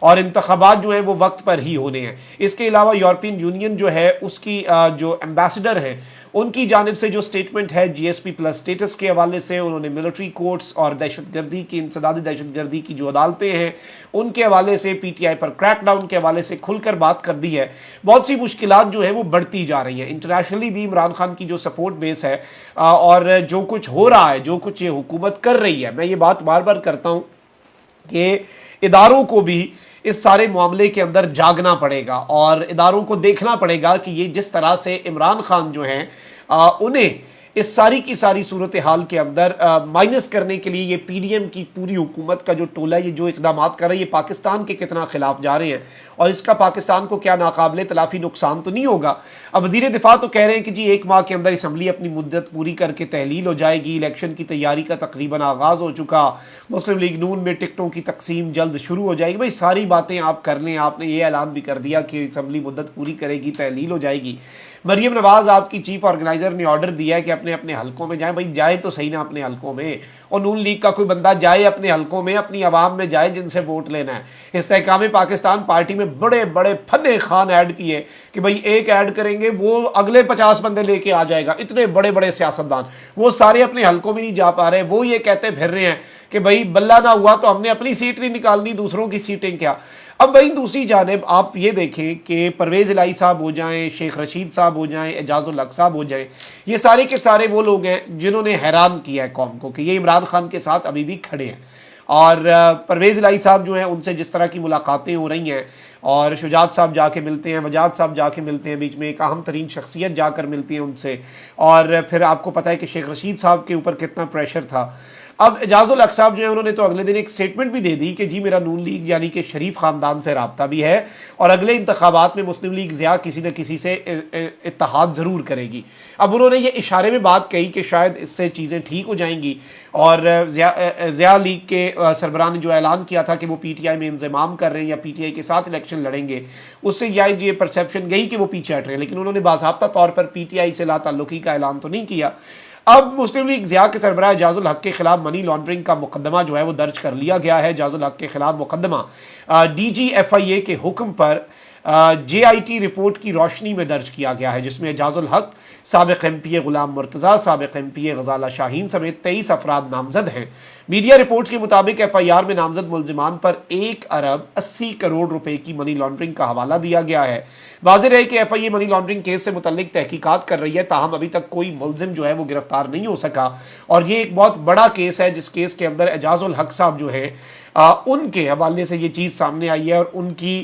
اور انتخابات جو ہیں وہ وقت پر ہی ہونے ہیں۔ اس کے علاوہ یورپین یونین جو ہے اس کی جو ایمبیسڈر ہیں ان کی جانب سے جو سٹیٹمنٹ ہے جی ایس پی پلس سٹیٹس کے حوالے سے، انہوں نے ملٹری کورٹس اور دہشت گردی کی، انسدادی دہشت گردی کی جو عدالتیں ہیں ان کے حوالے سے، پی ٹی آئی پر کریک ڈاؤن کے حوالے سے کھل کر بات کر دی ہے۔ بہت سی مشکلات جو ہے وہ بڑھتی جا رہی ہیں۔ انٹرنیشنلی بھی عمران خان کی جو سپورٹ بیس ہے اور جو کچھ ہو رہا ہے، جو کچھ یہ حکومت کر رہی ہے، میں یہ بات بار بار کرتا ہوں کہ اداروں کو بھی اس سارے معاملے کے اندر جاگنا پڑے گا اور اداروں کو دیکھنا پڑے گا کہ یہ جس طرح سے عمران خان جو ہیں انہیں اس ساری کی ساری صورتحال کے اندر مائنس کرنے کے لیے یہ پی ڈی ایم کی پوری حکومت کا جو ٹولہ ہے، یہ جو اقدامات کر رہا ہے، یہ پاکستان کے کتنا خلاف جا رہے ہیں اور اس کا پاکستان کو کیا ناقابل تلافی نقصان تو نہیں ہوگا۔ اب وزیر دفاع تو کہہ رہے ہیں کہ جی 1 ماہ کے اندر اسمبلی اپنی مدت پوری کر کے تحلیل ہو جائے گی، الیکشن کی تیاری کا تقریباً آغاز ہو چکا، مسلم لیگ نون میں ٹکٹوں کی تقسیم جلد شروع ہو جائے گی۔ بھائی ساری باتیں آپ کر لیں، آپ نے یہ اعلان بھی کر دیا کہ اسمبلی مدت پوری کرے گی، تحلیل ہو جائے گی۔ مریم نواز آپ کی چیف آرگنائزر نے آرڈر دیا ہے کہ اپنے اپنے حلقوں میں جائیں۔ بھائی جائے تو صحیح نا اپنے حلقوں میں، اور نون لیگ کا کوئی بندہ جائے اپنے حلقوں میں، اپنی عوام میں جائے جن سے ووٹ لینا ہے۔ استحکام پاکستان پارٹی میں بڑے بڑے فنے خان ایڈ کیے کہ بھائی ایک ایڈ کریں گے وہ اگلے 50 بندے لے کے آ جائے گا۔ اتنے بڑے بڑے سیاستدان وہ سارے اپنے حلقوں میں نہیں جا پا رہے، وہ یہ کہتے پھر رہے ہیں کہ بھائی بلہ نہ ہوا تو ہم نے اپنی سیٹ نہیں نکالنی، دوسروں کی سیٹیں کیا۔ اب بھائی دوسری جانب آپ یہ دیکھیں کہ پرویز الہی صاحب ہو جائیں، شیخ رشید صاحب ہو جائیں، اعجاز الحق صاحب ہو جائیں، یہ سارے کے سارے وہ لوگ ہیں جنہوں نے حیران کیا ہے قوم کو کہ یہ عمران خان کے ساتھ ابھی بھی کھڑے ہیں۔ اور پرویز الہی صاحب جو ہیں ان سے جس طرح کی ملاقاتیں ہو رہی ہیں، اور شجاعت صاحب جا کے ملتے ہیں، وجاہت صاحب جا کے ملتے ہیں، بیچ میں ایک اہم ترین شخصیت جا کر ملتی ہے ان سے، اور پھر آپ کو پتہ ہے کہ شیخ رشید صاحب کے اوپر کتنا پریشر تھا۔ اب اعجاز الحق صاحب جو ہیں انہوں نے تو اگلے دن ایک سٹیٹمنٹ بھی دے دی کہ جی میرا نون لیگ یعنی کہ شریف خاندان سے رابطہ بھی ہے اور اگلے انتخابات میں مسلم لیگ ضیاء کسی نہ کسی سے اتحاد ضرور کرے گی۔ اب انہوں نے یہ اشارے میں بات کہی کہ شاید اس سے چیزیں ٹھیک ہو جائیں گی، اور ضیاء لیگ کے سربراہ نے جو اعلان کیا تھا کہ وہ پی ٹی آئی میں انضمام کر رہے ہیں یا پی ٹی آئی کے ساتھ الیکشن لڑیں گے، اس سے یہ پرسیپشن گئی کہ وہ پیچھے ہٹ رہے ہیں، لیکن انہوں نے باضابطہ طور پر پی ٹی آئی سے لا تعلقی کا اعلان تو نہیں کیا۔ اب مسلم لیگ ضیاء کے سربراہ اعجاز الحق کے خلاف منی لانڈرنگ کا مقدمہ جو ہے وہ درج کر لیا گیا ہے۔ اعجاز الحق کے خلاف مقدمہ ڈی جی ایف آئی اے کے حکم پر جے آئی ٹی رپورٹ کی روشنی میں درج کیا گیا ہے، جس میں اعجاز الحق، سابق ایم پی اے غلام مرتضیٰ، سابق ایم پی اے غزالہ شاہین سمیت 23 افراد نامزد ہیں۔ میڈیا رپورٹس کے مطابق ایف آئی آر میں نامزد ملزمان پر 1 ارب 80 کروڑ روپے کی منی لانڈرنگ کا حوالہ دیا گیا ہے۔ واضح ہے کہ ایف آئی اے منی لانڈرنگ کیس سے متعلق تحقیقات کر رہی ہے، تاہم ابھی تک کوئی ملزم جو ہے وہ گرفتار نہیں ہو سکا، اور یہ ایک بہت بڑا کیس ہے جس کیس کے اندر اعجاز الحق صاحب جو ہے ان کے حوالے سے یہ چیز سامنے آئی ہے، اور ان کی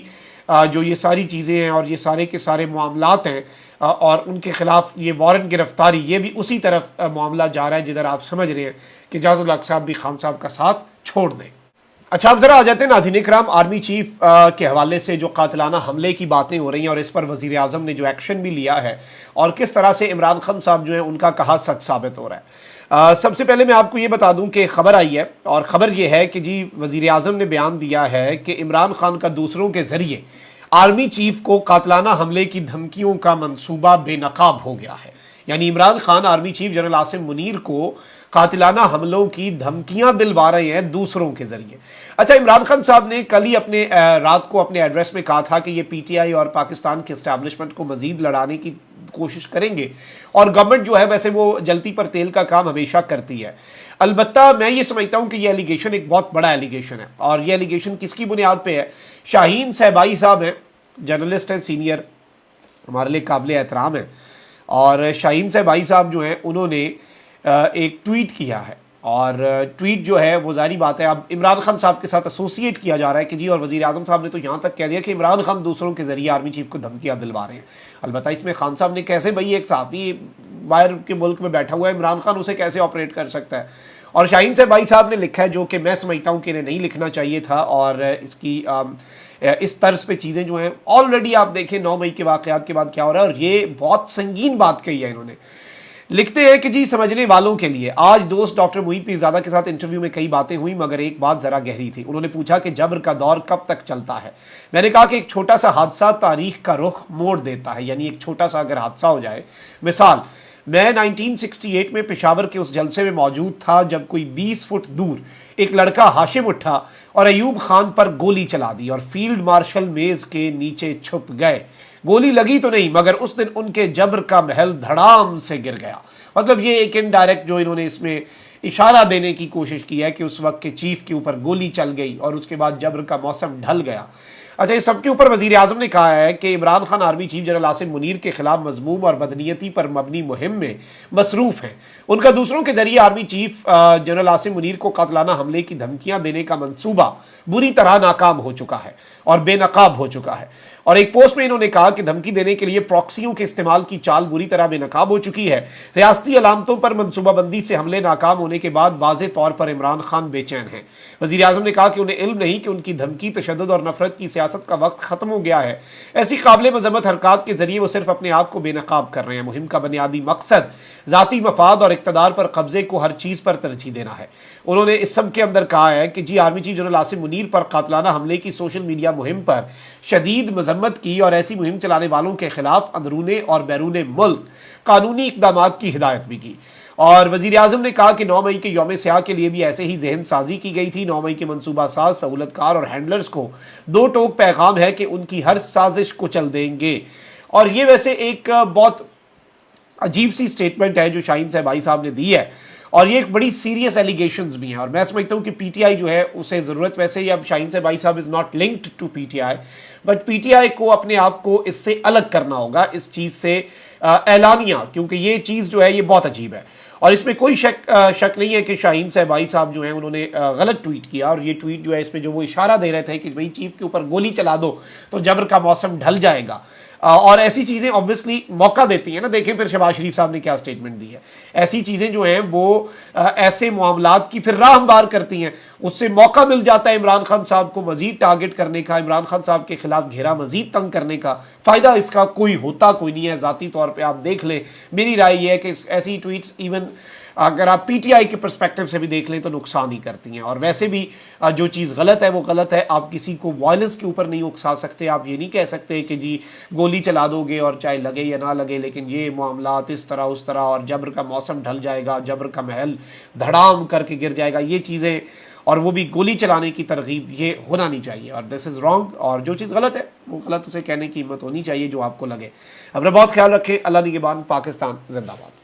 جو یہ ساری چیزیں ہیں اور یہ سارے کے سارے معاملات ہیں اور ان کے خلاف یہ وارنٹ گرفتاری، یہ بھی اسی طرف معاملہ جا رہا ہے جدھر آپ سمجھ رہے ہیں کہ اعجاز الحق صاحب بھی خان صاحب کا ساتھ چھوڑ دیں۔ اچھا اب ذرا آ جاتے ہیں ناظرین کرام آرمی چیف کے حوالے سے جو قاتلانہ حملے کی باتیں ہو رہی ہیں اور اس پر وزیر اعظم نے جو ایکشن بھی لیا ہے اور کس طرح سے عمران خان صاحب جو ہیں ان کا کہا سچ ثابت ہو رہا ہے۔ سب سے پہلے میں آپ کو یہ بتا دوں کہ خبر آئی ہے، اور خبر یہ ہے کہ جی وزیر اعظم نے بیان دیا ہے کہ عمران خان کا دوسروں کے ذریعے آرمی چیف کو قاتلانہ حملے کی دھمکیوں کا منصوبہ بے نقاب ہو گیا ہے۔ یعنی Imran Khan army chief general Asim Munir کو قاتلانہ حملوں کی دھمکیاں دلوا رہے ہیں دوسروں کے ذریعے۔ اچھا عمران خان صاحب نے کل ہی اپنے رات کو اپنے ایڈریس میں کہا تھا کہ یہ پی ٹی آئی اور پاکستان کے اسٹیبلشمنٹ کو مزید لڑانے کی کوشش کریں گے، اور گورنمنٹ جو ہے ویسے وہ جلتی پر تیل کا کام ہمیشہ کرتی ہے۔ البتہ میں یہ سمجھتا ہوں کہ یہ ایلیگیشن ایک بہت بڑا ایلیگیشن ہے، اور یہ ایلیگیشن کس کی بنیاد پہ ہے؟ شاہین صاحبائی صاحب ہیں، جرنلسٹ ہیں، سینئر، ہمارے لیے قابل احترام ہیں، اور شاہین صاحبائی صاحب جو ہیں انہوں نے ایک ٹویٹ کیا ہے، اور ٹویٹ جو ہے وہ ظاہری بات ہے اب عمران خان صاحب کے ساتھ ایسوسیٹ کیا جا رہا ہے کہ جی، اور وزیر اعظم صاحب نے تو یہاں تک کہہ دیا کہ عمران خان دوسروں کے ذریعے آرمی چیف کو دھمکیاں دلوا رہے ہیں۔ البتہ اس میں خان صاحب نے کیسے، بھائی ایک صحافی باہر کے ملک میں بیٹھا ہوا ہے، عمران خان اسے کیسے آپریٹ کر سکتا ہے؟ اور شاہین صاحبائی صاحب نے لکھا ہے جو کہ میں سمجھتا ہوں کہ انہیں نہیں لکھنا چاہیے تھا، اور اس طرز پہ چیزیں جو ہیں آلریڈی آپ دیکھیں 9 مئی کے واقعات کے بعد کیا ہو رہا ہے، اور یہ بہت سنگین بات کہی ہے انہوں نے۔ لکھتے ہیں کہ جی سمجھنے والوں کے لیے آج دوست ڈاکٹر محیط پیرزادہ کے ساتھ انٹرویو میں کئی باتیں ہوئی، مگر ایک بات ذرا گہری تھی۔ انہوں نے پوچھا کہ جبر کا دور کب تک چلتا ہے؟ میں نے کہا کہ ایک چھوٹا سا حادثہ تاریخ کا رخ موڑ دیتا ہے، یعنی ایک چھوٹا سا اگر حادثہ ہو جائے، مثال میں 1968 میں پشاور کے اس جلسے میں موجود تھا جب کوئی 20 فٹ دور ایک لڑکا ہاشم اٹھا اور ایوب خان پر گولی چلا دی اور فیلڈ مارشل میز کے نیچے چھپ گئے. گولی لگی تو نہیں مگر اس دن ان کے جبر کا محل دھڑام سے گر گیا. مطلب یہ ایک انڈائریکٹ جو انہوں نے اس میں اشارہ دینے کی کوشش کی ہے کہ اس وقت کے چیف کے اوپر گولی چل گئی اور اس کے بعد جبر کا موسم ڈھل گیا. اچھا، اس سب کے اوپر وزیر اعظم نے کہا ہے کہ Imran Khan army chief general Asim Munir کے خلاف مذموم اور بدنیتی پر مبنی مہم میں مصروف ہیں. ان کا دوسروں کے ذریعے army chief general Asim Munir کو قاتلانہ حملے کی دھمکیاں دینے کا منصوبہ بری طرح ناکام ہو چکا ہے اور بے نقاب ہو چکا ہے. اور ایک پوسٹ میں انہوں نے کہا کہ دھمکی دینے کے لیے پراکسیوں کے استعمال کی چال بری طرح بے نقاب ہو چکی ہے. ریاستی علامتوں پر منصوبہ بندی سے حملے ناکام ہونے کے بعد واضح طور پر عمران خان بے چین ہیں. وزیر اعظم نے کہا کہ انہیں علم نہیں کہ ان کی دھمکی، تشدد اور نفرت کی سیاست کا وقت ختم ہو گیا ہے. ایسی قابل مذمت حرکات کے ذریعے وہ صرف اپنے آپ کو بے نقاب کر رہے ہیں. مہم کا بنیادی مقصد ذاتی مفاد اور اقتدار پر قبضے کو ہر چیز پر ترجیح دینا ہے. انہوں نے اس سب کے اندر کہا ہے کہ جی army chief general Asim Munir پر قاتلانہ حملے کی سوشل میڈیا مہم پر شدید مذمت کی اور ایسی مہم چلانے والوں کے خلاف اندرون اور بیرون ملک قانونی اقدامات کی ہدایت بھی کی. اور وزیر اعظم نے کہا کہ 9 مئی کے یوم سیاہ کے لیے بھی ایسے ہی ذہن سازی کی گئی تھی. 9 مئی کے منصوبہ ساز، سہولت کار اور ہینڈلرز کو دو ٹوک پیغام ہے کہ ان کی ہر سازش کو چل دیں گے. اور یہ ویسے ایک بہت عجیب سی سٹیٹمنٹ ہے جو شاہین صاحبائی صاحب نے دی ہے اور یہ ایک بڑی سیریس ایلیگیشنز بھی ہیں. اور میں سمجھتا ہوں کہ پی ٹی آئی جو ہے اسے ضرورت، ویسے ہی اب شاہین صاحبائی sahab is not linked to P T I, but P T I کو اپنے آپ کو اس سے الگ کرنا ہوگا، اس چیز سے اعلانیہ، کیونکہ یہ چیز جو ہے یہ بہت عجیب ہے. اور اس میں کوئی شک نہیں ہے کہ شاہین صاحبائی صاحب جو ہیں انہوں نے غلط ٹویٹ کیا. اور یہ ٹویٹ جو ہے اس میں جو وہ اشارہ دے رہے تھے کہ بھئی چیف کے اوپر گولی چلا دو تو جبر کا موسم ڈھل جائے گا، اور ایسی چیزیں obviously موقع دیتی ہیں نا. دیکھیں پھر شہباز شریف صاحب نے کیا سٹیٹمنٹ دی ہے. ایسی چیزیں جو ہیں وہ ایسے معاملات کی پھر راہ ہموار کرتی ہیں. اس سے موقع مل جاتا ہے عمران خان صاحب کو مزید ٹارگٹ کرنے کا، عمران خان صاحب کے خلاف گھیرا مزید تنگ کرنے کا. فائدہ اس کا کوئی ہوتا کوئی نہیں ہے. ذاتی طور پہ آپ دیکھ لیں، میری رائے یہ ہے کہ ایسی ٹویٹس ایون اگر آپ پی ٹی آئی کے پرسپیکٹیو سے بھی دیکھ لیں تو نقصان ہی کرتی ہیں. اور ویسے بھی جو چیز غلط ہے وہ غلط ہے. آپ کسی کو وائلنس کے اوپر نہیں اکسا سکتے. آپ یہ نہیں کہہ سکتے کہ جی گولی چلا دو گے اور چاہے لگے یا نہ لگے، لیکن یہ معاملات اس طرح اس طرح اور جبر کا موسم ڈھل جائے گا، جبر کا محل دھڑام کر کے گر جائے گا، یہ چیزیں اور وہ بھی گولی چلانے کی ترغیب، یہ ہونا نہیں چاہیے. اور دس از رانگ. اور جو چیز غلط ہے وہ غلط اسے کہنے کی ہمت ہونی چاہیے جو آپ کو لگے. اپنا بہت خیال رکھیں. اللہ نگہبان. پاکستان زندہ باد.